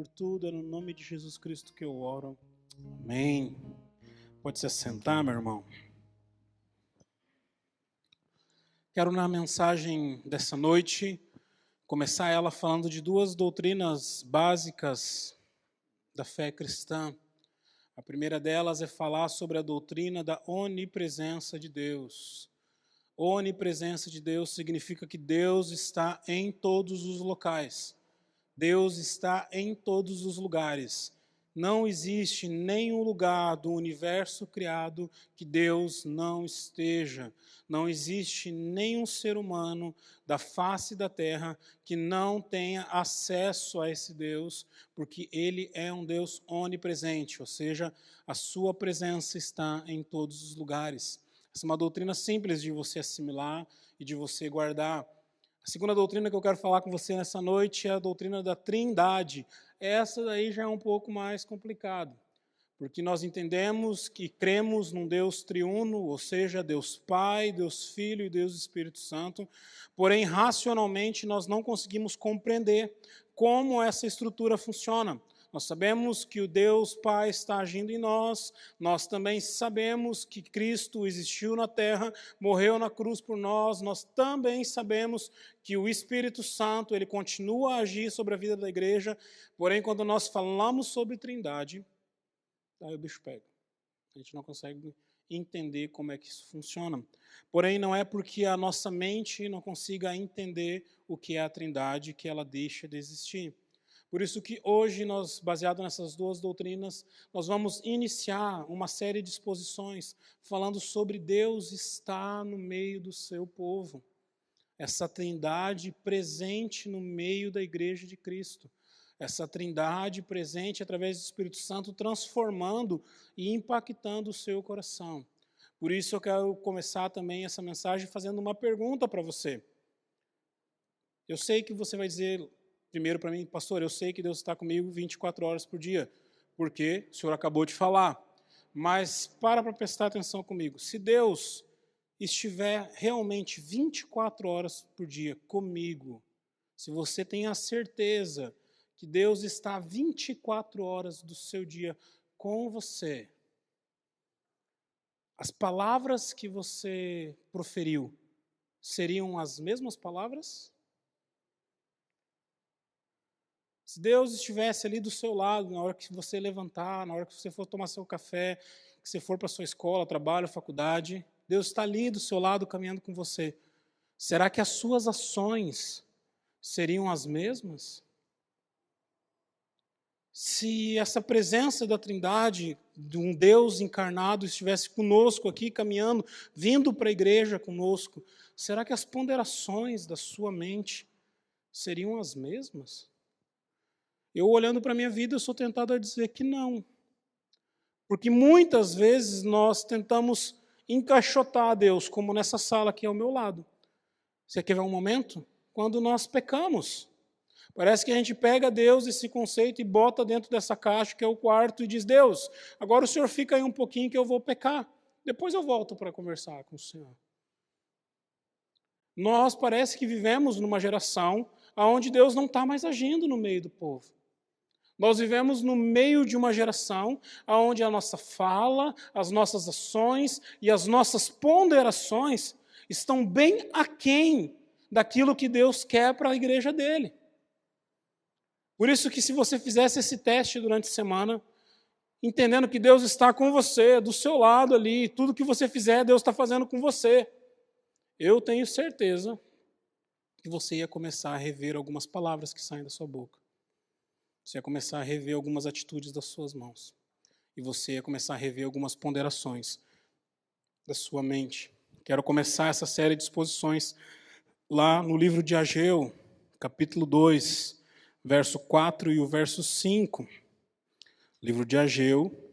por tudo. É no nome de Jesus Cristo que eu oro. Amém. Pode se assentar, meu irmão. Quero, na mensagem dessa noite, começar ela falando de duas doutrinas básicas da fé cristã. A primeira delas é falar sobre a doutrina da onipresença de Deus. Onipresença de Deus significa que Deus está em todos os locais. Deus está em todos os lugares. Não existe nenhum lugar do universo criado que Deus não esteja. Não existe nenhum ser humano da face da terra que não tenha acesso a esse Deus, porque Ele é um Deus onipresente, ou seja, a sua presença está em todos os lugares. Essa é uma doutrina simples de você assimilar e de você guardar. A segunda doutrina que eu quero falar com você nessa noite é a doutrina da Trindade. Essa daí já é um pouco mais complicado, porque nós entendemos que cremos num Deus triuno, ou seja, Deus Pai, Deus Filho e Deus Espírito Santo, porém, racionalmente, nós não conseguimos compreender como essa estrutura funciona. Nós sabemos que o Deus Pai está agindo em nós, nós também sabemos que Cristo existiu na terra, morreu na cruz por nós, nós também sabemos que o Espírito Santo ele continua a agir sobre a vida da igreja, porém, quando nós falamos sobre Trindade, aí o bicho pega. A gente não consegue entender como é que isso funciona. Porém, não é porque a nossa mente não consiga entender o que é a Trindade que ela deixa de existir. Por isso que hoje nós, baseado nessas duas doutrinas, nós vamos iniciar uma série de exposições falando sobre Deus estar no meio do seu povo. Essa Trindade presente no meio da igreja de Cristo. Essa Trindade presente através do Espírito Santo transformando e impactando o seu coração. Por isso eu quero começar também essa mensagem fazendo uma pergunta para você. Eu sei que você vai dizer primeiro para mim, pastor, eu sei que Deus está comigo 24 horas por dia, porque o senhor acabou de falar. Mas para prestar atenção comigo. Se Deus estiver realmente 24 horas por dia comigo, se você tem a certeza que Deus está 24 horas do seu dia com você, as palavras que você proferiu seriam as mesmas palavras? Se Deus estivesse ali do seu lado, na hora que você levantar, na hora que você for tomar seu café, que você for para a sua escola, trabalho, faculdade, Deus está ali do seu lado caminhando com você. Será que as suas ações seriam as mesmas? Se essa presença da Trindade, de um Deus encarnado, estivesse conosco aqui, caminhando, vindo para a igreja conosco, será que as ponderações da sua mente seriam as mesmas? Eu, olhando para a minha vida, eu sou tentado a dizer que não. Porque muitas vezes nós tentamos encaixotar a Deus, como nessa sala aqui ao meu lado. Você quer ver um momento? Quando nós pecamos. Parece que a gente pega Deus, esse conceito, e bota dentro dessa caixa, que é o quarto, e diz, Deus, agora o Senhor fica aí um pouquinho que eu vou pecar. Depois eu volto para conversar com o Senhor. Nós parece que vivemos numa geração onde Deus não está mais agindo no meio do povo. Nós vivemos no meio de uma geração onde a nossa fala, as nossas ações e as nossas ponderações estão bem aquém daquilo que Deus quer para a igreja dele. Por isso que se você fizesse esse teste durante a semana, entendendo que Deus está com você, do seu lado ali, tudo que você fizer, Deus está fazendo com você, eu tenho certeza que você ia começar a rever algumas palavras que saem da sua boca. Você ia começar a rever algumas atitudes das suas mãos. E você ia começar a rever algumas ponderações da sua mente. Quero começar essa série de exposições lá no livro de Ageu, capítulo 2, verso 4 e o verso 5. Livro de Ageu,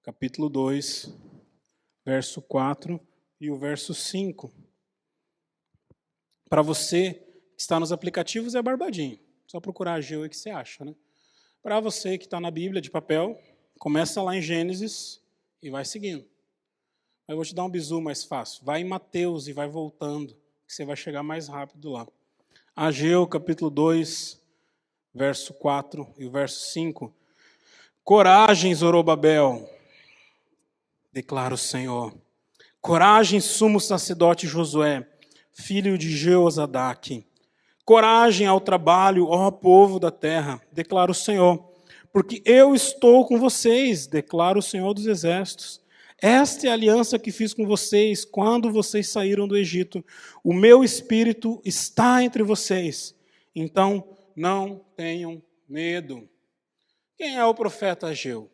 capítulo 2, verso 4 e o verso 5. Para você que está nos aplicativos é barbadinho. Só procurar Ageu aí que você acha, né? Para você que está na Bíblia de papel, começa lá em Gênesis e vai seguindo. Eu vou te dar um bizu mais fácil. Vai em Mateus e vai voltando, que você vai chegar mais rápido lá. Ageu, capítulo 2, verso 4 e o verso 5. Coragem, Zorobabel, declara o Senhor. Coragem, sumo sacerdote Josué, filho de Jeozadaque. Coragem ao trabalho, ó povo da terra, declara o Senhor. Porque eu estou com vocês, declara o Senhor dos Exércitos. Esta é a aliança que fiz com vocês quando vocês saíram do Egito. O meu espírito está entre vocês. Então, não tenham medo. Quem é o profeta Ageu?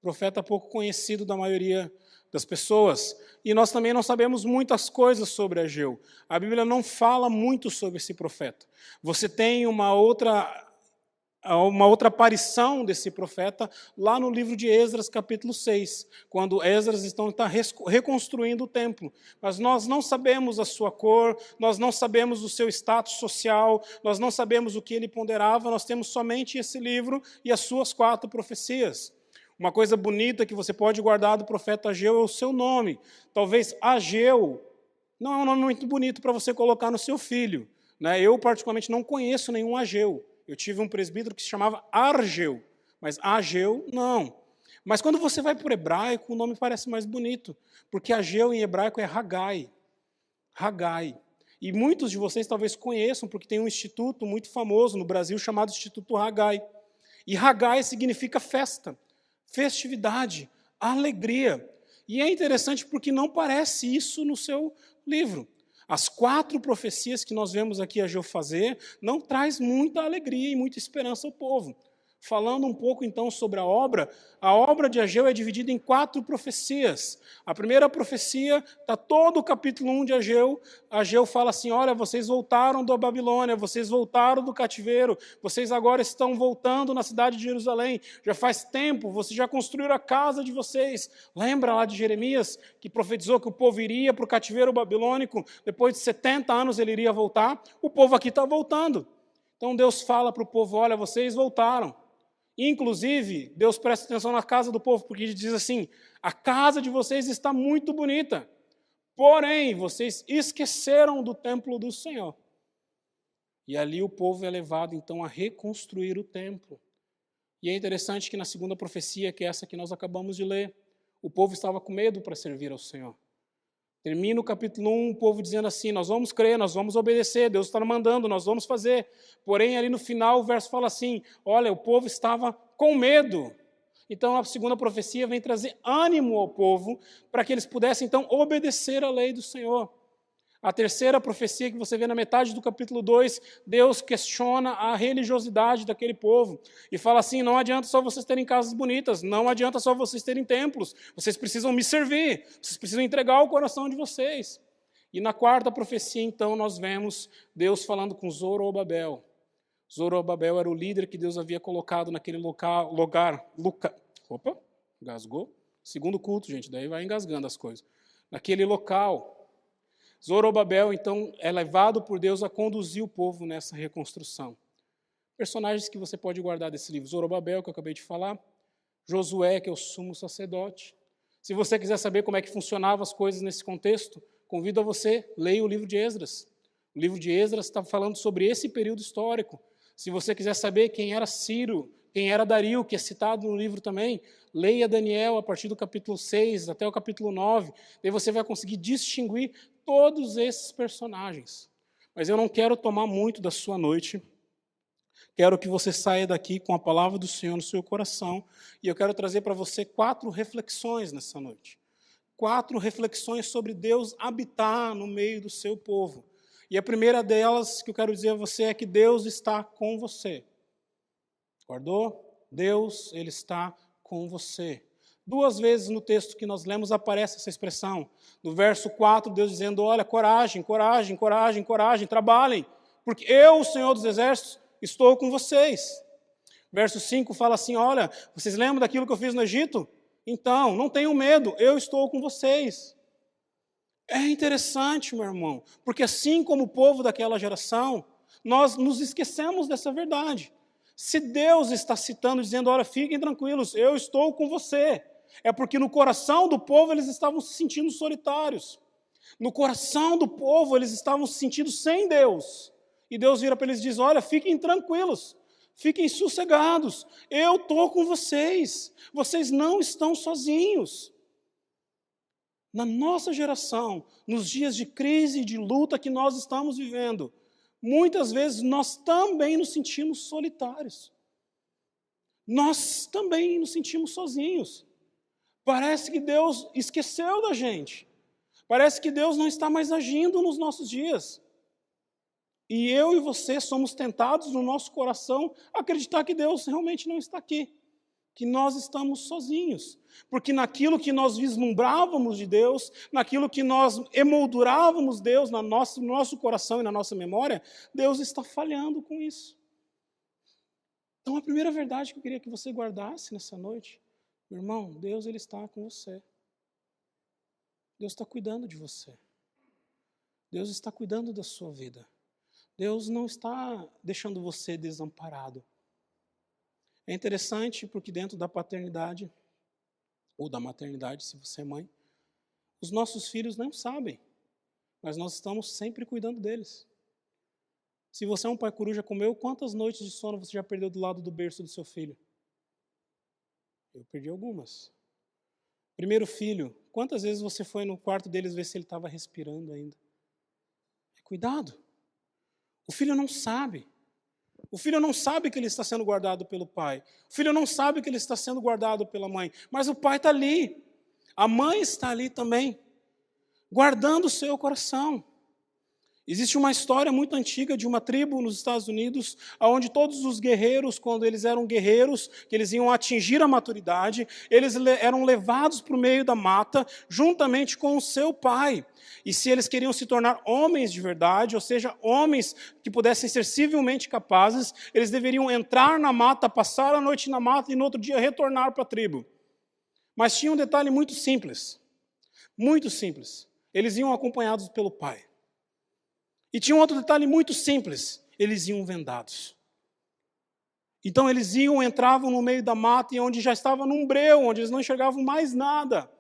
Profeta pouco conhecido da maioria das pessoas. E nós também não sabemos muitas coisas sobre Ageu. A Bíblia não fala muito sobre esse profeta. Você tem uma outra aparição desse profeta lá no livro de Esdras, capítulo 6, quando Esdras está reconstruindo o templo. Mas nós não sabemos a sua cor, nós não sabemos o seu status social, nós não sabemos o que ele ponderava, nós temos somente esse livro e as suas 4 profecias. Uma coisa bonita que você pode guardar do profeta Ageu é o seu nome. Talvez Ageu não é um nome muito bonito para você colocar no seu filho, né? Eu, particularmente, não conheço nenhum Ageu. Eu tive um presbítero que se chamava Argeu, mas Ageu não. Mas quando você vai para o hebraico, o nome parece mais bonito, porque Ageu em hebraico é Hagai. Hagai. E muitos de vocês talvez conheçam, porque tem um instituto muito famoso no Brasil chamado Instituto Hagai. E Hagai significa festa, festividade, alegria. E é interessante porque não parece isso no seu livro. As 4 profecias que nós vemos aqui Ageu fazer não traz muita alegria e muita esperança ao povo. Falando um pouco então sobre a obra de Ageu é dividida em 4 profecias. A primeira profecia está todo o capítulo 1 de Ageu. Ageu fala assim, olha, vocês voltaram da Babilônia, vocês voltaram do cativeiro, vocês agora estão voltando na cidade de Jerusalém. Já faz tempo, vocês já construíram a casa de vocês. Lembra lá de Jeremias, que profetizou que o povo iria para o cativeiro babilônico, depois de 70 anos ele iria voltar? O povo aqui está voltando. Então Deus fala para o povo, olha, vocês voltaram. Inclusive, Deus presta atenção na casa do povo, porque ele diz assim, a casa de vocês está muito bonita, porém, vocês esqueceram do templo do Senhor. E ali o povo é levado, então, a reconstruir o templo. E é interessante que na segunda profecia, que é essa que nós acabamos de ler, o povo estava com medo para servir ao Senhor. Termina o capítulo 1, o povo dizendo assim, nós vamos crer, nós vamos obedecer, Deus está mandando, nós vamos fazer. Porém, ali no final, o verso fala assim, olha, o povo estava com medo. Então, a segunda profecia vem trazer ânimo ao povo, para que eles pudessem, então, obedecer à lei do Senhor. A terceira profecia que você vê na metade do capítulo 2, Deus questiona a religiosidade daquele povo e fala assim, não adianta só vocês terem casas bonitas, não adianta só vocês terem templos, vocês precisam me servir, vocês precisam entregar o coração de vocês. E na quarta profecia, então, nós vemos Deus falando com Zorobabel. Zorobabel era o líder que Deus havia colocado naquele engasgou? Segundo culto, gente, daí vai engasgando as coisas. Naquele local, Zorobabel, então, é levado por Deus a conduzir o povo nessa reconstrução. Personagens que você pode guardar desse livro. Zorobabel, que eu acabei de falar. Josué, que é o sumo sacerdote. Se você quiser saber como é que funcionavam as coisas nesse contexto, convido a você, leia o livro de Esdras. O livro de Esdras está falando sobre esse período histórico. Se você quiser saber quem era Ciro, quem era Dario, que é citado no livro também, leia Daniel a partir do capítulo 6 até o capítulo 9. Daí você vai conseguir distinguir todos esses personagens. Mas eu não quero tomar muito da sua noite. Quero que você saia daqui com a palavra do Senhor no seu coração. E eu quero trazer para você 4 reflexões nessa noite. 4 reflexões sobre Deus habitar no meio do seu povo. E a primeira delas que eu quero dizer a você é que Deus está com você. Guardou? Deus, Ele está com você. 2 vezes no texto que nós lemos aparece essa expressão. No verso 4, Deus dizendo, olha, coragem, coragem, coragem, coragem, trabalhem, porque eu, o Senhor dos Exércitos, estou com vocês. Verso 5 fala assim, olha, vocês lembram daquilo que eu fiz no Egito? Então, não tenham medo, eu estou com vocês. É interessante, meu irmão, porque assim como o povo daquela geração, nós nos esquecemos dessa verdade. Se Deus está citando, dizendo, olha, fiquem tranquilos, eu estou com você, é porque no coração do povo eles estavam se sentindo solitários. No coração do povo eles estavam se sentindo sem Deus. E Deus vira para eles e diz, olha, fiquem tranquilos, Fiquem sossegados, eu estou com vocês. Vocês não estão sozinhos. Na nossa geração, nos dias de crise e de luta que nós estamos vivendo, muitas vezes nós também nos sentimos solitários. Nós também nos sentimos sozinhos. Parece que Deus esqueceu da gente. Parece que Deus não está mais agindo nos nossos dias. E eu e você somos tentados no nosso coração a acreditar que Deus realmente não está aqui. Que nós estamos sozinhos. Porque naquilo que nós vislumbrávamos de Deus, naquilo que nós emoldurávamos Deus no nosso coração e na nossa memória, Deus está falhando com isso. Então a primeira verdade que eu queria que você guardasse nessa noite, meu irmão, Deus ele está com você. Deus está cuidando de você. Deus está cuidando da sua vida. Deus não está deixando você desamparado. É interessante porque dentro da paternidade, ou da maternidade, se você é mãe, os nossos filhos não sabem, mas nós estamos sempre cuidando deles. Se você é um pai coruja como eu, quantas noites de sono você já perdeu do lado do berço do seu filho? Eu perdi algumas. Primeiro filho, quantas vezes você foi no quarto deles ver se ele estava respirando ainda? Cuidado. O filho não sabe. O filho não sabe que ele está sendo guardado pelo pai. O filho não sabe que ele está sendo guardado pela mãe. Mas o pai está ali. A mãe está ali também, guardando o seu coração. Existe uma história muito antiga de uma tribo nos Estados Unidos, onde todos os guerreiros, quando eles eram guerreiros, que eles iam atingir a maturidade, eles eram levados para o meio da mata, juntamente com o seu pai. E se eles queriam se tornar homens de verdade, ou seja, homens que pudessem ser civilmente capazes, eles deveriam entrar na mata, passar a noite na mata e no outro dia retornar para a tribo. Mas tinha um detalhe muito simples. Muito simples. Eles iam acompanhados pelo pai. E tinha um outro detalhe muito simples, eles iam vendados. Então eles entravam no meio da mata e onde já estava num breu, onde eles não enxergavam mais nada.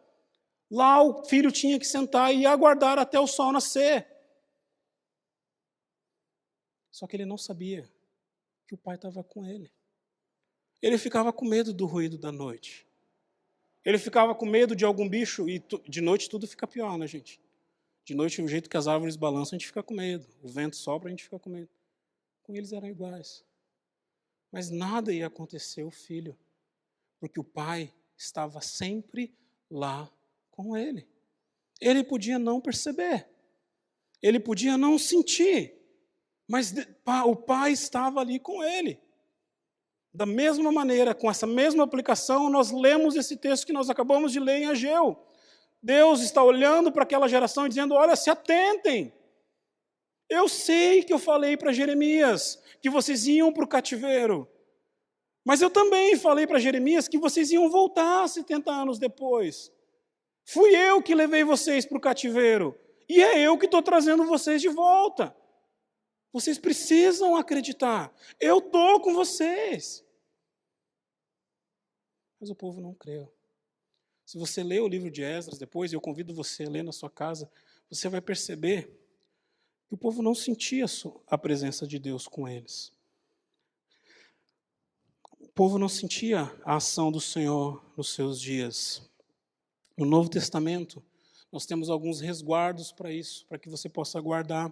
Lá o filho tinha que sentar e aguardar até o sol nascer. Só que ele não sabia que o pai estava com ele. Ele ficava com medo do ruído da noite. Ele ficava com medo de algum bicho, e de noite tudo fica pior, né, gente? De noite, o jeito que as árvores balançam, a gente fica com medo. O vento sopra, a gente fica com medo. Com eles eram iguais. Mas nada ia acontecer ao filho, porque o pai estava sempre lá com ele. Ele podia não perceber. Ele podia não sentir. Mas o pai estava ali com ele. Da mesma maneira, com essa mesma aplicação, nós lemos esse texto que nós acabamos de ler em Ageu. Deus está olhando para aquela geração e dizendo, olha, se atentem. Eu sei que eu falei para Jeremias que vocês iam para o cativeiro. Mas eu também falei para Jeremias que vocês iam voltar 70 anos depois. Fui eu que levei vocês para o cativeiro. E é eu que estou trazendo vocês de volta. Vocês precisam acreditar. Eu estou com vocês. Mas o povo não creu. Se você ler o livro de Esdras depois, e eu convido você a ler na sua casa, você vai perceber que o povo não sentia a presença de Deus com eles. O povo não sentia a ação do Senhor nos seus dias. No Novo Testamento, nós temos alguns resguardos para isso, para que você possa guardar.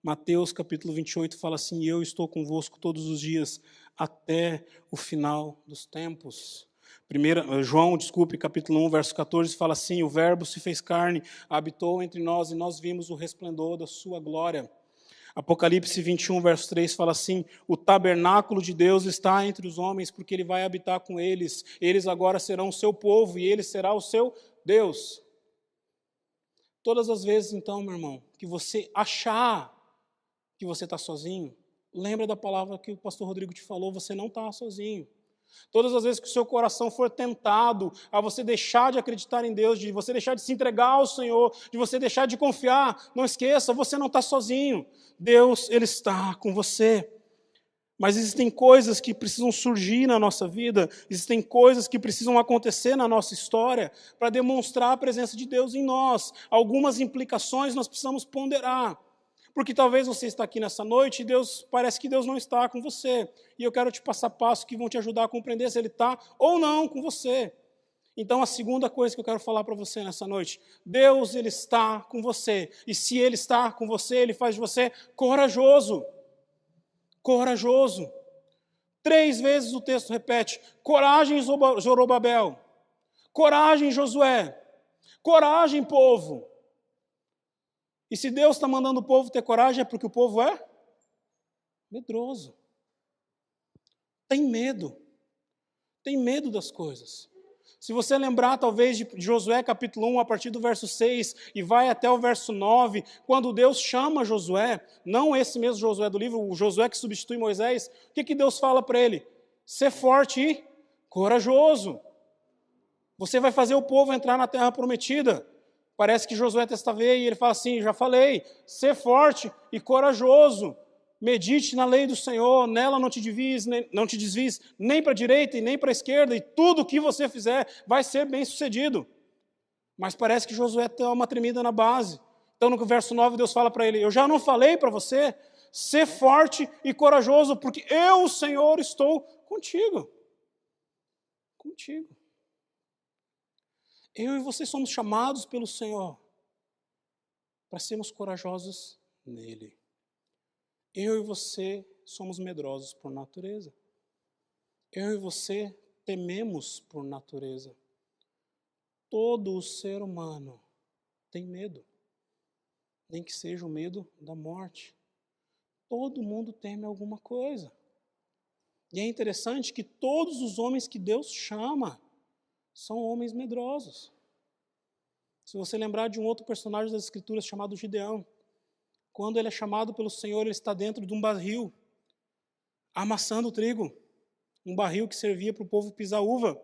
Mateus capítulo 28 fala assim, eu estou convosco todos os dias, até o final dos tempos. João, capítulo 1, verso 14, fala assim, o verbo se fez carne, habitou entre nós e nós vimos o resplendor da sua glória. Apocalipse 21, verso 3 fala assim, o tabernáculo de Deus está entre os homens, porque ele vai habitar com eles. Eles agora serão o seu povo e ele será o seu Deus. Todas as vezes, então, meu irmão, que você achar que você está sozinho, lembra da palavra que o pastor Rodrigo te falou, você não está sozinho. Todas as vezes que o seu coração for tentado a você deixar de acreditar em Deus, de você deixar de se entregar ao Senhor, de você deixar de confiar, não esqueça, você não está sozinho. Deus, Ele está com você. Mas existem coisas que precisam surgir na nossa vida, existem coisas que precisam acontecer na nossa história para demonstrar a presença de Deus em nós. Algumas implicações nós precisamos ponderar. Porque talvez você está aqui nessa noite e parece que Deus não está com você. E eu quero te passar passos que vão te ajudar a compreender se Ele está ou não com você. Então, a segunda coisa que eu quero falar para você nessa noite, Deus, Ele está com você. E se Ele está com você, Ele faz de você corajoso. Corajoso. 3 vezes o texto repete, coragem, Zorobabel. Coragem, Josué. Coragem, povo. E se Deus está mandando o povo ter coragem, é porque o povo é medroso. Tem medo. Tem medo das coisas. Se você lembrar, talvez, de Josué capítulo 1, a partir do verso 6, e vai até o verso 9, quando Deus chama Josué, não esse mesmo Josué do livro, o Josué que substitui Moisés, o que Deus fala para ele? Ser forte e corajoso. Você vai fazer o povo entrar na terra prometida. Parece que Josué testaveia e ele fala assim, já falei, ser forte e corajoso. Medite na lei do Senhor, nela não te desvies nem para a direita e nem para a esquerda, e tudo o que você fizer vai ser bem sucedido. Mas parece que Josué tem uma tremida na base. Então no verso 9 Deus fala para ele, eu já não falei para você, ser forte e corajoso, porque eu, o Senhor, estou contigo. Contigo. Eu e você somos chamados pelo Senhor para sermos corajosos nele. Eu e você somos medrosos por natureza. Eu e você tememos por natureza. Todo o ser humano tem medo. Nem que seja o medo da morte. Todo mundo teme alguma coisa. E é interessante que todos os homens que Deus chama são homens medrosos. Se você lembrar de um outro personagem das Escrituras chamado Gideão, quando ele é chamado pelo Senhor, ele está dentro de um barril, amassando trigo, um barril que servia para o povo pisar uva.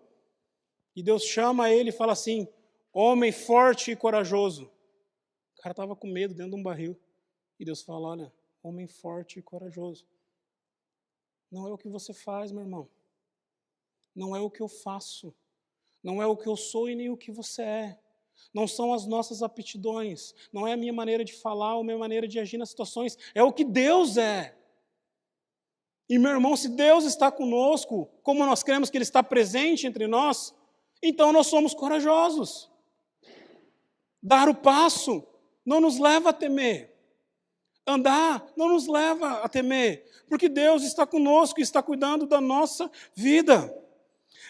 E Deus chama ele e fala assim, homem forte e corajoso. O cara estava com medo dentro de um barril. E Deus fala, olha, homem forte e corajoso. Não é o que você faz, meu irmão. Não é o que eu faço. Não é o que eu sou e nem o que você é. Não são as nossas aptidões. Não é a minha maneira de falar ou a minha maneira de agir nas situações. É o que Deus é. E, meu irmão, se Deus está conosco, como nós cremos que Ele está presente entre nós, então nós somos corajosos. Dar o passo não nos leva a temer. Andar não nos leva a temer. Porque Deus está conosco e está cuidando da nossa vida.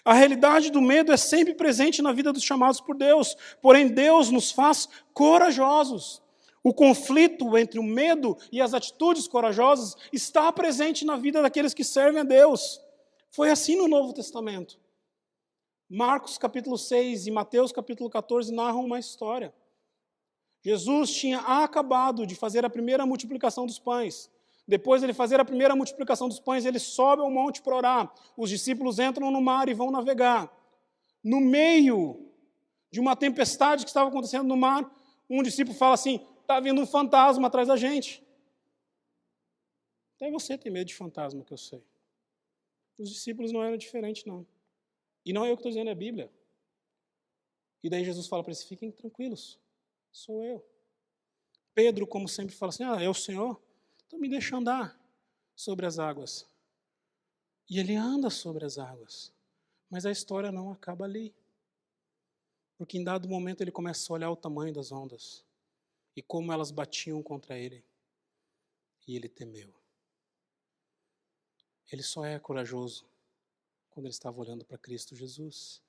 A realidade do medo é sempre presente na vida dos chamados por Deus, porém Deus nos faz corajosos. O conflito entre o medo e as atitudes corajosas está presente na vida daqueles que servem a Deus. Foi assim no Novo Testamento. Marcos capítulo 6 e Mateus capítulo 14 narram uma história. Jesus tinha acabado de fazer a primeira multiplicação dos pães. Depois de ele fazer a primeira multiplicação dos pães, ele sobe ao monte para orar. Os discípulos entram no mar e vão navegar. No meio de uma tempestade que estava acontecendo no mar, um discípulo fala assim, está vindo um fantasma atrás da gente. Até você tem medo de fantasma, que eu sei. Os discípulos não eram diferentes, não. E não é eu que estou dizendo, é a Bíblia. E daí Jesus fala para eles, fiquem tranquilos, sou eu. Pedro, como sempre, fala assim, é o Senhor? Então me deixa andar sobre as águas. E ele anda sobre as águas. Mas a história não acaba ali. Porque em dado momento ele começa a olhar o tamanho das ondas. E como elas batiam contra ele. E ele temeu. Ele só é corajoso quando ele estava olhando para Cristo Jesus.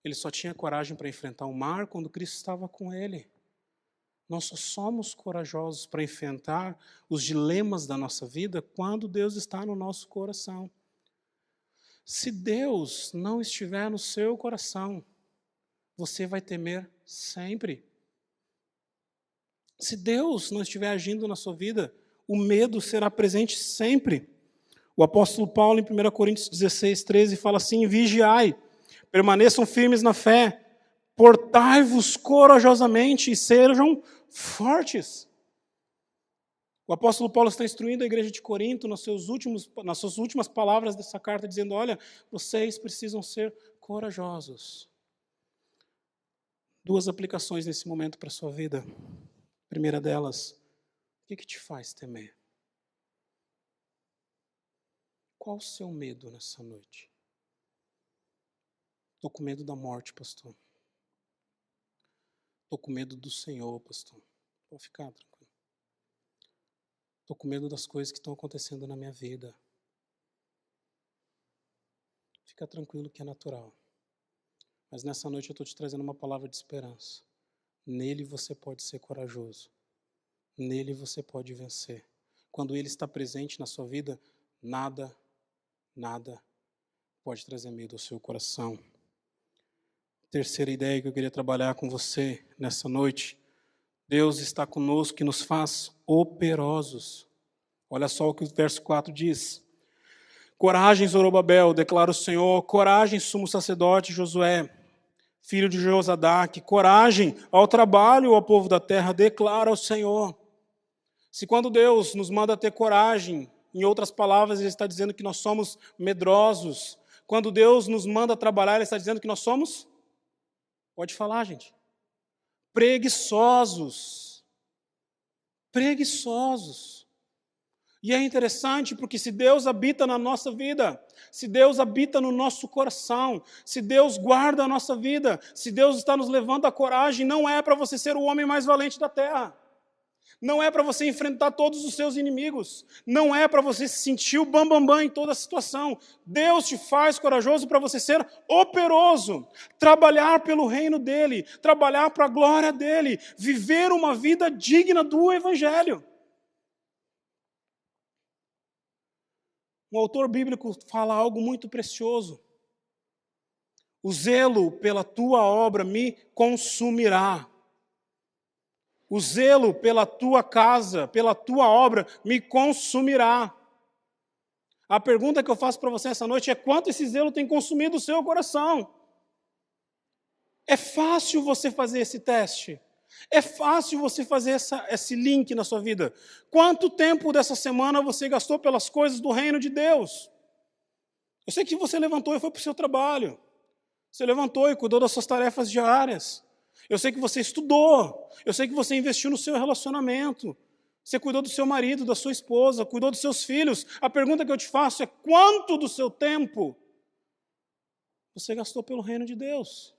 Ele só tinha coragem para enfrentar o mar quando Cristo estava com ele. Nós só somos corajosos para enfrentar os dilemas da nossa vida quando Deus está no nosso coração. Se Deus não estiver no seu coração, você vai temer sempre. Se Deus não estiver agindo na sua vida, o medo será presente sempre. O apóstolo Paulo, em 1 Coríntios 16, 13, fala assim, vigiai, permaneçam firmes na fé, portai-vos corajosamente e sejam fortes. O apóstolo Paulo está instruindo a igreja de Corinto nas suas últimas palavras dessa carta, dizendo, olha, vocês precisam ser corajosos. 2 aplicações nesse momento para a sua vida. A primeira delas, O que te faz temer? Qual o seu medo nessa noite? Estou com medo da morte, pastor. Estou com medo do Senhor, pastor. Pode ficar tranquilo. Estou com medo das coisas que estão acontecendo na minha vida. Fica tranquilo que é natural. Mas nessa noite eu estou te trazendo uma palavra de esperança. Nele você pode ser corajoso. Nele você pode vencer. Quando Ele está presente na sua vida, nada pode trazer medo ao seu coração. Terceira ideia que eu queria trabalhar com você nessa noite. Deus está conosco e nos faz operosos. Olha só o que o verso 4 diz. Coragem, Zorobabel, declara o Senhor. Coragem, sumo sacerdote Josué, filho de Josadaque. Coragem ao trabalho, ao povo da terra, declara o Senhor. Se quando Deus nos manda ter coragem, em outras palavras, Ele está dizendo que nós somos medrosos. Quando Deus nos manda trabalhar, Ele está dizendo que nós somos, pode falar, gente, preguiçosos. Preguiçosos. E é interessante porque se Deus habita na nossa vida, se Deus habita no nosso coração, se Deus guarda a nossa vida, se Deus está nos levando à coragem, não é para você ser o homem mais valente da terra. Não é para você enfrentar todos os seus inimigos. Não é para você se sentir o bambambam em toda a situação. Deus te faz corajoso para você ser operoso. Trabalhar pelo reino dEle. Trabalhar para a glória dEle. Viver uma vida digna do Evangelho. Um autor bíblico fala algo muito precioso. O zelo pela tua obra me consumirá. O zelo pela tua casa, pela tua obra, me consumirá. A pergunta que eu faço para você essa noite é: quanto esse zelo tem consumido o seu coração? É fácil você fazer esse teste. É fácil você fazer esse link na sua vida. Quanto tempo dessa semana você gastou pelas coisas do reino de Deus? Eu sei que você levantou e foi para o seu trabalho. Você levantou e cuidou das suas tarefas diárias. Eu sei que você estudou, eu sei que você investiu no seu relacionamento, você cuidou do seu marido, da sua esposa, cuidou dos seus filhos. A pergunta que eu te faço é: quanto do seu tempo você gastou pelo reino de Deus?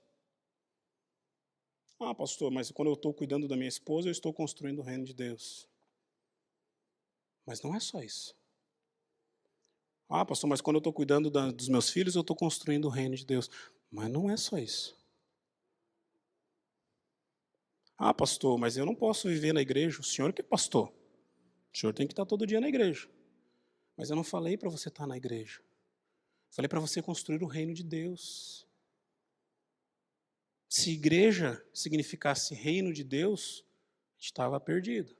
Ah, pastor, mas quando eu estou cuidando da minha esposa, eu estou construindo o reino de Deus. Mas não é só isso. Ah, pastor, mas quando eu estou cuidando dos meus filhos, eu estou construindo o reino de Deus. Mas não é só isso. Ah, pastor, mas eu não posso viver na igreja. O senhor que é pastor. O senhor tem que estar todo dia na igreja. Mas eu não falei para você estar na igreja. Falei para você construir o reino de Deus. Se igreja significasse reino de Deus, a gente estava perdido.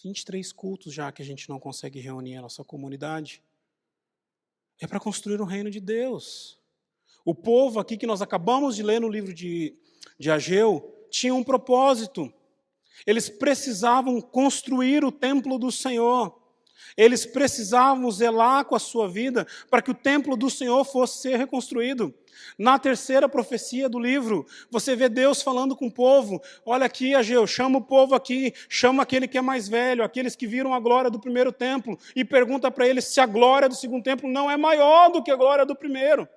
23 cultos já que a gente não consegue reunir a nossa comunidade. É para construir o reino de Deus. O povo aqui que nós acabamos de ler no livro de Ageu tinha um propósito. Eles precisavam construir o templo do Senhor. Eles precisavam zelar com a sua vida para que o templo do Senhor fosse ser reconstruído. Na terceira profecia do livro, você vê Deus falando com o povo: olha aqui, Ageu, chama o povo aqui, chama aquele que é mais velho, aqueles que viram a glória do primeiro templo, e pergunta para eles se a glória do segundo templo não é maior do que a glória do primeiro.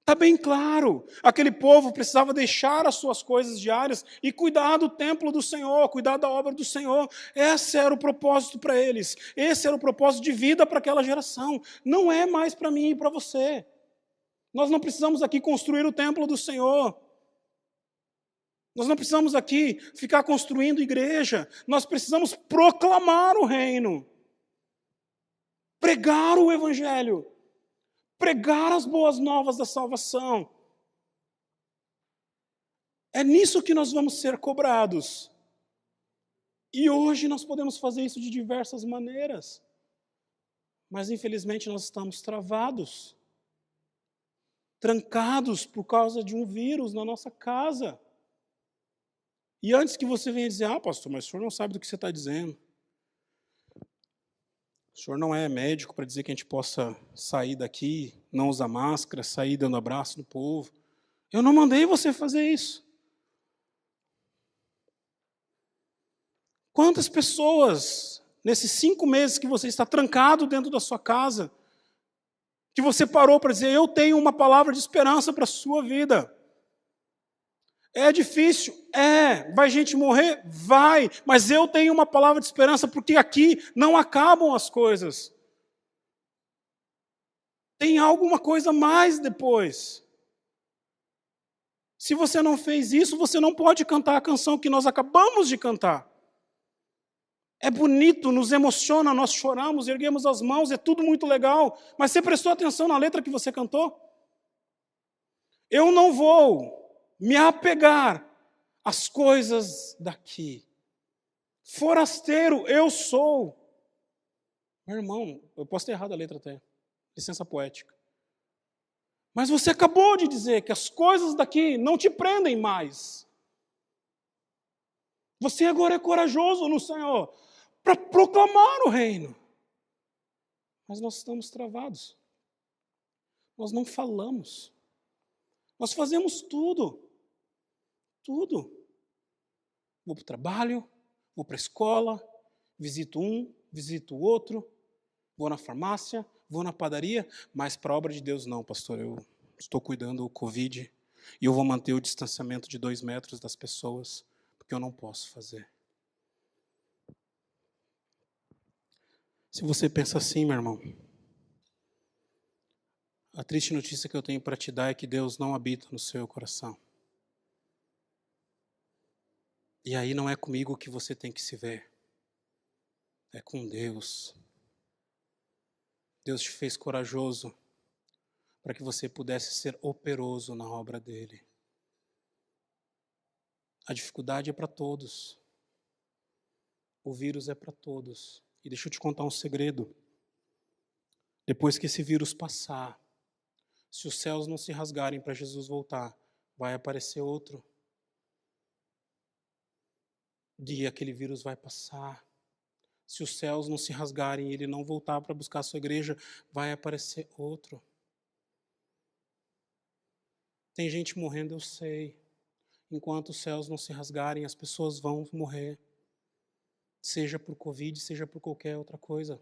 Está bem claro, aquele povo precisava deixar as suas coisas diárias e cuidar do templo do Senhor, cuidar da obra do Senhor. Esse era o propósito para eles, esse era o propósito de vida para aquela geração. Não é mais para mim e para você. Nós não precisamos aqui construir o templo do Senhor. Nós não precisamos aqui ficar construindo igreja. Nós precisamos proclamar o reino, pregar o evangelho, pregar as boas novas da salvação. É nisso que nós vamos ser cobrados. E hoje nós podemos fazer isso de diversas maneiras. Mas infelizmente nós estamos travados, trancados por causa de um vírus na nossa casa. E antes que você venha dizer: ah, pastor, mas o senhor não sabe do que você está dizendo. O senhor não é médico para dizer que a gente possa sair daqui, não usar máscara, sair dando abraço no povo. Eu não mandei você fazer isso. Quantas pessoas, nesses 5 meses que você está trancado dentro da sua casa, que você parou para dizer, eu tenho uma palavra de esperança para a sua vida. É difícil? Vai gente morrer? Vai. Mas eu tenho uma palavra de esperança, porque aqui não acabam as coisas. Tem alguma coisa mais depois. Se você não fez isso, você não pode cantar a canção que nós acabamos de cantar. É bonito, nos emociona, nós choramos, erguemos as mãos, é tudo muito legal. Mas você prestou atenção na letra que você cantou? Eu não vou me apegar às coisas daqui. Forasteiro eu sou. Meu irmão, eu posso ter errado a letra até. Licença poética. Mas você acabou de dizer que as coisas daqui não te prendem mais. Você agora é corajoso no Senhor para proclamar o reino. Mas nós estamos travados. Nós não falamos. Nós fazemos tudo. Tudo. Vou para o trabalho, vou para a escola, visito um, visito o outro, vou na farmácia, vou na padaria, mas para a obra de Deus não, pastor. Eu estou cuidando do Covid e eu vou manter o distanciamento de 2 metros das pessoas, porque eu não posso fazer. Se você pensa assim, meu irmão, a triste notícia que eu tenho para te dar é que Deus não habita no seu coração. E aí não é comigo que você tem que se ver. É com Deus. Deus te fez corajoso para que você pudesse ser operoso na obra dele. A dificuldade é para todos. O vírus é para todos. E deixa eu te contar um segredo. Depois que esse vírus passar, se os céus não se rasgarem para Jesus voltar, vai aparecer outro. E aquele vírus vai passar. Se os céus não se rasgarem e ele não voltar para buscar a sua igreja, vai aparecer outro. Tem gente morrendo, eu sei. Enquanto os céus não se rasgarem, as pessoas vão morrer. Seja por Covid, seja por qualquer outra coisa.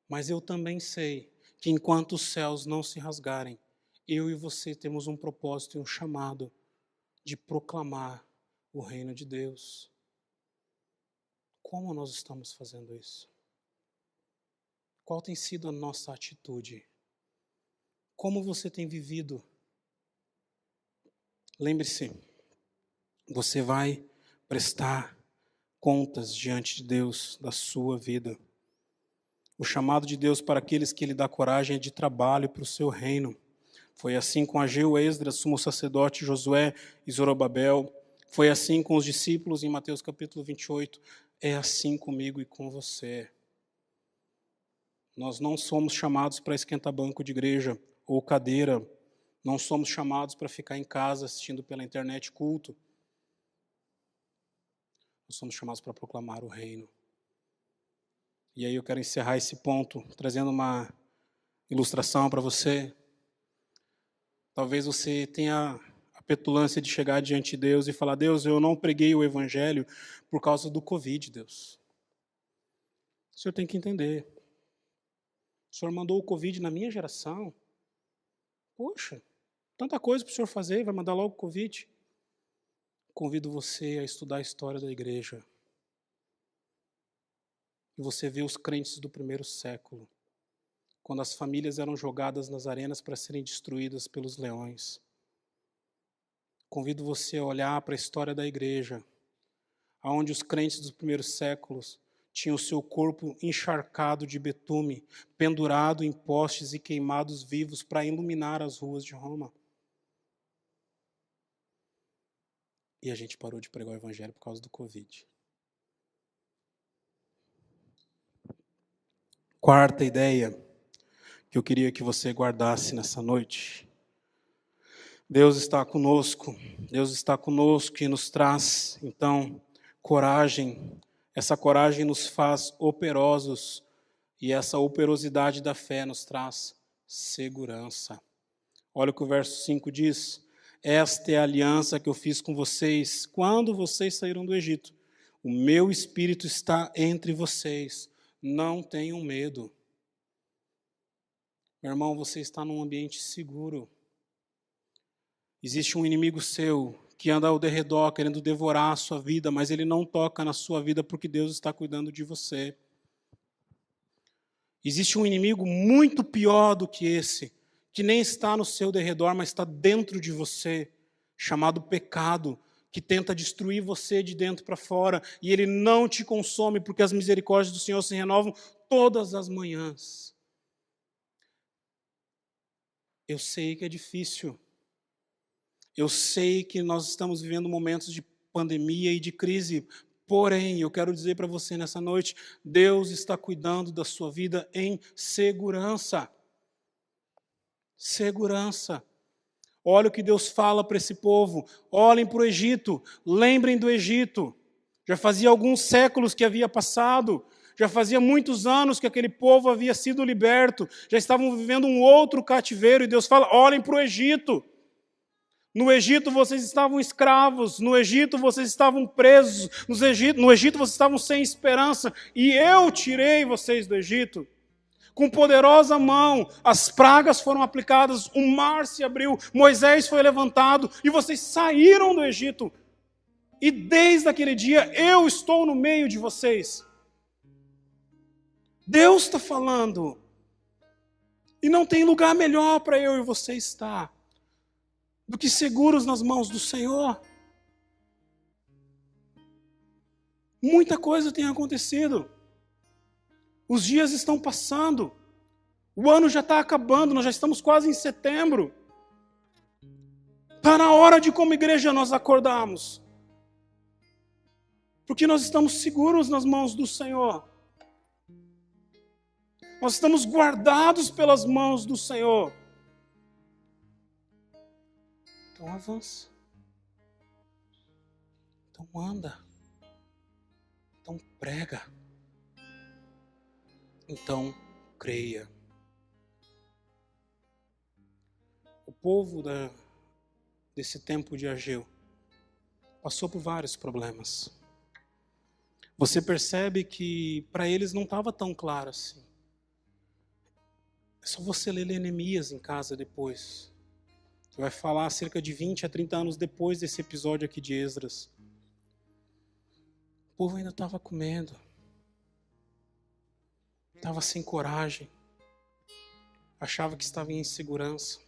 Mas eu também sei que enquanto os céus não se rasgarem, eu e você temos um propósito e um chamado de proclamar o reino de Deus. Como nós estamos fazendo isso? Qual tem sido a nossa atitude? Como você tem vivido? Lembre-se, você vai prestar contas diante de Deus da sua vida. O chamado de Deus para aqueles que Ele dá coragem é de trabalho para o seu reino. Foi assim com Ageu, Esdras, sumo sacerdote, Josué e Zorobabel. Foi assim com os discípulos em Mateus capítulo 28. É assim comigo e com você. Nós não somos chamados para esquentar banco de igreja ou cadeira. Não somos chamados para ficar em casa assistindo pela internet culto. Nós somos chamados para proclamar o reino. E aí eu quero encerrar esse ponto trazendo uma ilustração para você. Talvez você tenha a petulância de chegar diante de Deus e falar: Deus, eu não preguei o evangelho por causa do Covid, Deus. O Senhor tem que entender. O Senhor mandou o Covid na minha geração. Poxa, tanta coisa para o Senhor fazer, vai mandar logo o Covid. Convido você a estudar a história da igreja. E você vê os crentes do primeiro século, quando as famílias eram jogadas nas arenas para serem destruídas pelos leões. Convido você a olhar para a história da igreja, onde os crentes dos primeiros séculos tinham o seu corpo encharcado de betume, pendurado em postes e queimados vivos para iluminar as ruas de Roma. E a gente parou de pregar o evangelho por causa do Covid. Quarta ideia que eu queria que você guardasse nessa noite. Deus está conosco. Deus está conosco e nos traz, então, coragem. Essa coragem nos faz operosos e essa operosidade da fé nos traz segurança. Olha o que o verso 5 diz. Esta é a aliança que eu fiz com vocês quando vocês saíram do Egito. O meu Espírito está entre vocês. Não tenham medo. Meu irmão, você está num ambiente seguro. Existe um inimigo seu que anda ao derredor querendo devorar a sua vida, mas ele não toca na sua vida porque Deus está cuidando de você. Existe um inimigo muito pior do que esse, que nem está no seu derredor, mas está dentro de você, chamado pecado, que tenta destruir você de dentro para fora, e ele não te consome, porque as misericórdias do Senhor se renovam todas as manhãs. Eu sei que é difícil. Eu sei que nós estamos vivendo momentos de pandemia e de crise, porém, eu quero dizer para você nessa noite, Deus está cuidando da sua vida em segurança. Segurança. Olha o que Deus fala para esse povo. Olhem para o Egito, lembrem do Egito. Já fazia alguns séculos que havia passado, já fazia muitos anos que aquele povo havia sido liberto, já estavam vivendo um outro cativeiro, e Deus fala, olhem para o Egito. No Egito vocês estavam escravos, no Egito vocês estavam presos, no Egito vocês estavam sem esperança, e eu tirei vocês do Egito. Com poderosa mão, as pragas foram aplicadas, o mar se abriu, Moisés foi levantado, e vocês saíram do Egito. E desde aquele dia eu estou no meio de vocês. Deus está falando. E não tem lugar melhor para eu e você estar do que seguros nas mãos do Senhor. Muita coisa tem acontecido. Os dias estão passando. O ano já está acabando, nós já estamos quase em setembro. Está na hora de, como igreja, nós acordarmos. Porque nós estamos seguros nas mãos do Senhor. Nós estamos guardados pelas mãos do Senhor. Então avança. Então anda. Então prega. Então creia. O povo desse tempo de Ageu passou por vários problemas. Você percebe que para eles não estava tão claro assim. É só você ler Neemias em casa depois. Você vai falar cerca de 20 a 30 anos depois desse episódio aqui de Esdras. O povo ainda estava com medo. Estava sem coragem. Achava que estava em insegurança.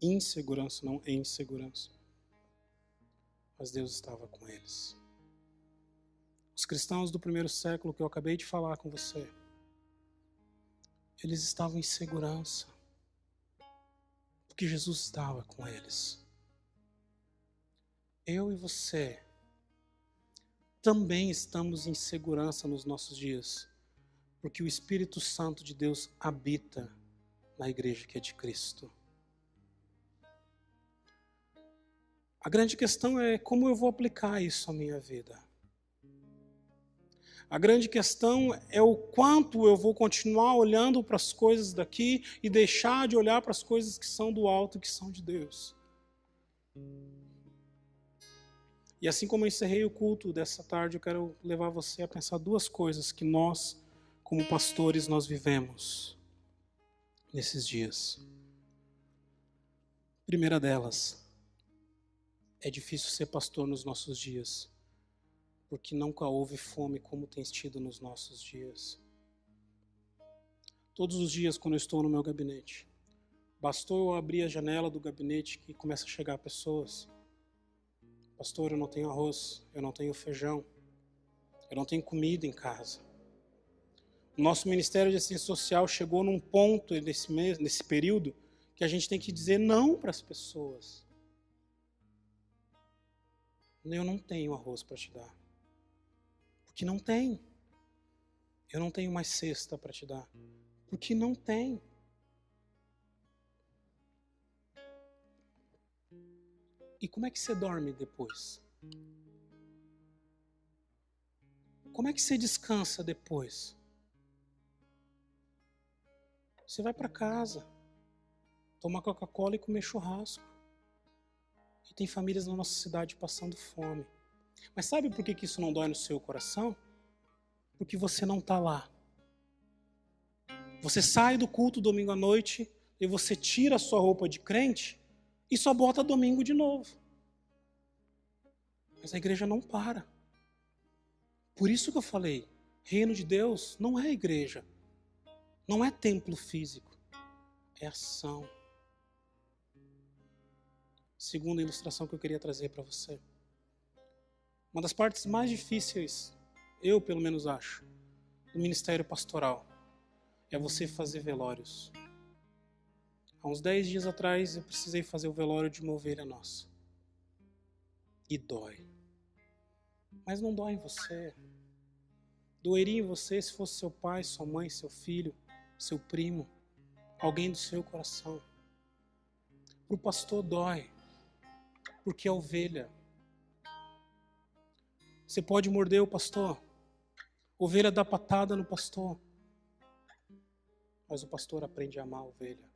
Insegurança, não em insegurança. Mas Deus estava com eles. Os cristãos do primeiro século que eu acabei de falar com você, eles estavam em segurança, porque Jesus estava com eles. Eu e você também estamos em segurança nos nossos dias, porque o Espírito Santo de Deus habita na igreja que é de Cristo. A grande questão é como eu vou aplicar isso à minha vida. A grande questão é o quanto eu vou continuar olhando para as coisas daqui e deixar de olhar para as coisas que são do alto, que são de Deus. E assim como eu encerrei o culto dessa tarde, eu quero levar você a pensar duas coisas que nós, como pastores, nós vivemos nesses dias. Primeira delas, é difícil ser pastor nos nossos dias, porque nunca houve fome como tem tido nos nossos dias. Todos os dias, quando eu estou no meu gabinete, bastou eu abrir a janela do gabinete que começa a chegar pessoas. Pastor, eu não tenho arroz, eu não tenho feijão, eu não tenho comida em casa. O nosso Ministério de Assistência Social chegou num ponto nesse período que a gente tem que dizer não para as pessoas. Eu não tenho arroz para te dar. Porque não tem. Eu não tenho mais cesta para te dar. Porque não tem. E como é que você dorme depois? Como é que você descansa depois? Você vai para casa, tomar Coca-Cola e comer churrasco. E tem famílias na nossa cidade passando fome. Mas sabe por que isso não dói no seu coração? Porque você não está lá. Você sai do culto domingo à noite e você tira a sua roupa de crente e só bota domingo de novo. Mas a igreja não para. Por isso que eu falei, reino de Deus não é igreja, não é templo físico, é ação. Segunda ilustração que eu queria trazer para você. Uma das partes mais difíceis, eu pelo menos acho, do ministério pastoral, é você fazer velórios. Há uns 10 dias atrás eu precisei fazer o velório de uma ovelha nossa. E dói. Mas não dói em você. Doeria em você se fosse seu pai, sua mãe, seu filho, seu primo, alguém do seu coração. Para o pastor dói, porque é ovelha. Você pode morder o pastor, ovelha dá patada no pastor, mas o pastor aprende a amar a ovelha.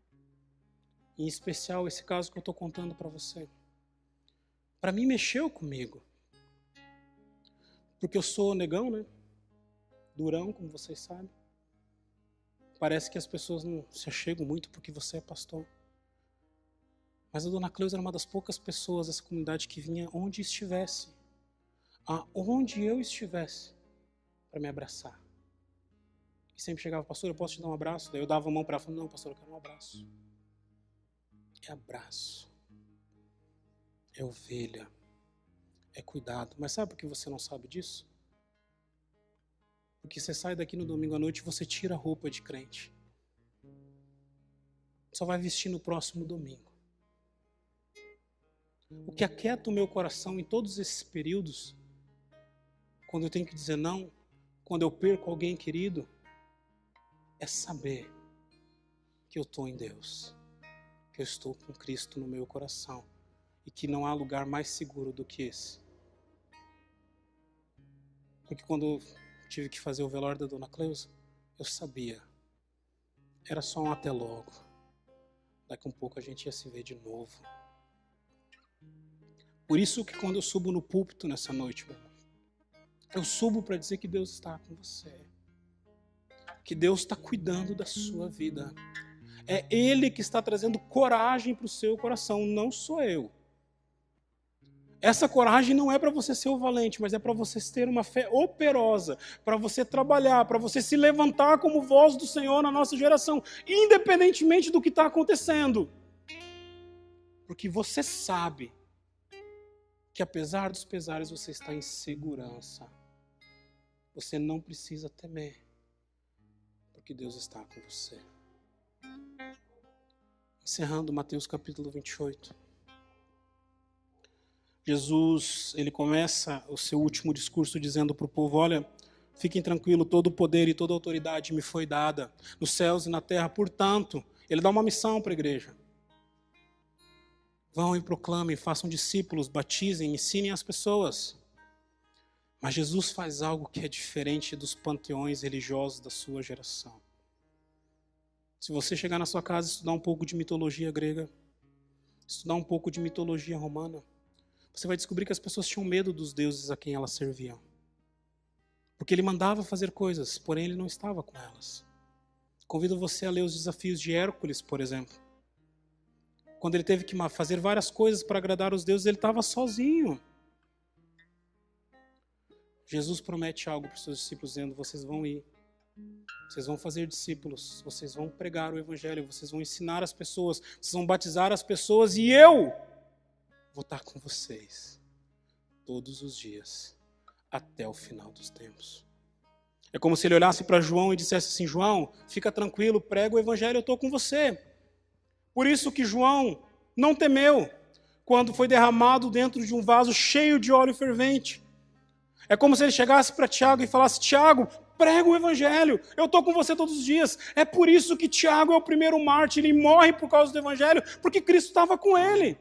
Em especial esse caso que eu estou contando para você. Para mim mexeu comigo, porque eu sou negão, né? Durão, como vocês sabem. Parece que as pessoas não se achegam muito porque você é pastor. Mas a dona Cleusa era uma das poucas pessoas dessa comunidade que vinha onde estivesse. Aonde eu estivesse, para me abraçar. E sempre chegava, pastor, eu posso te dar um abraço? Daí eu dava a mão para ela e falava, não, pastor, eu quero um abraço. É abraço. É ovelha. É cuidado. Mas sabe por que você não sabe disso? Porque você sai daqui no domingo à noite e você tira a roupa de crente. Só vai vestir no próximo domingo. O que aquieta o meu coração em todos esses períodos, quando eu tenho que dizer não, quando eu perco alguém querido, é saber que eu estou em Deus, que eu estou com Cristo no meu coração e que não há lugar mais seguro do que esse. Porque quando eu tive que fazer o velório da dona Cleusa, eu sabia, era só um até logo. Daqui um pouco a gente ia se ver de novo. Por isso que quando eu subo no púlpito nessa noite, meu irmão, eu subo para dizer que Deus está com você. Que Deus está cuidando da sua vida. É Ele que está trazendo coragem para o seu coração, não sou eu. Essa coragem não é para você ser o valente, mas é para você ter uma fé operosa, para você trabalhar, para você se levantar como voz do Senhor na nossa geração, independentemente do que está acontecendo. Porque você sabe que apesar dos pesares você está em segurança. Você não precisa temer, porque Deus está com você. Encerrando Mateus capítulo 28. Jesus, ele começa o seu último discurso dizendo para o povo, olha, fiquem tranquilos, todo o poder e toda a autoridade me foi dada, nos céus e na terra, portanto, ele dá uma missão para a igreja. Vão e proclamem, façam discípulos, batizem, ensinem as pessoas. Mas Jesus faz algo que é diferente dos panteões religiosos da sua geração. Se você chegar na sua casa e estudar um pouco de mitologia grega, estudar um pouco de mitologia romana, você vai descobrir que as pessoas tinham medo dos deuses a quem elas serviam. Porque ele mandava fazer coisas, porém ele não estava com elas. Convido você a ler os desafios de Hércules, por exemplo. Quando ele teve que fazer várias coisas para agradar os deuses, ele estava sozinho. Jesus promete algo para os seus discípulos, dizendo, vocês vão ir, vocês vão fazer discípulos, vocês vão pregar o evangelho, vocês vão ensinar as pessoas, vocês vão batizar as pessoas e eu vou estar com vocês todos os dias, até o final dos tempos. É como se ele olhasse para João e dissesse assim, João, fica tranquilo, prega o evangelho, eu estou com você. Por isso que João não temeu quando foi derramado dentro de um vaso cheio de óleo fervente. É como se ele chegasse para Tiago e falasse, Tiago, prega o evangelho, eu estou com você todos os dias. É por isso que Tiago é o primeiro mártir, ele morre por causa do evangelho, porque Cristo estava com ele.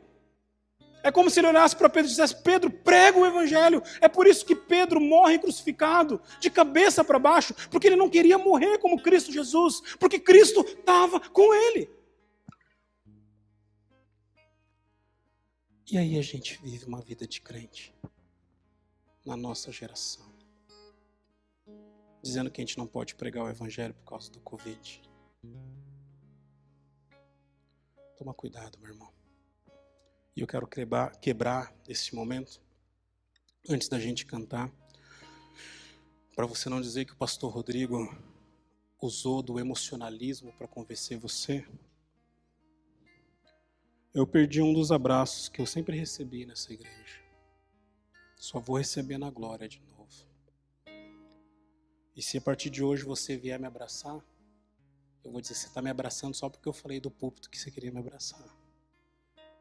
É como se ele olhasse para Pedro e dissesse, Pedro, prega o evangelho. É por isso que Pedro morre crucificado, de cabeça para baixo, porque ele não queria morrer como Cristo Jesus, porque Cristo estava com ele. E aí a gente vive uma vida de crente. na nossa geração, dizendo que a gente não pode pregar o evangelho por causa do Covid. Toma cuidado, meu irmão. E eu quero quebrar esse momento, antes da gente cantar, para você não dizer que o pastor Rodrigo usou do emocionalismo para convencer você. Eu perdi um dos abraços que eu sempre recebi nessa igreja. Só vou receber na glória de novo. E se a partir de hoje você vier me abraçar, eu vou dizer, você está me abraçando só porque eu falei do púlpito que você queria me abraçar.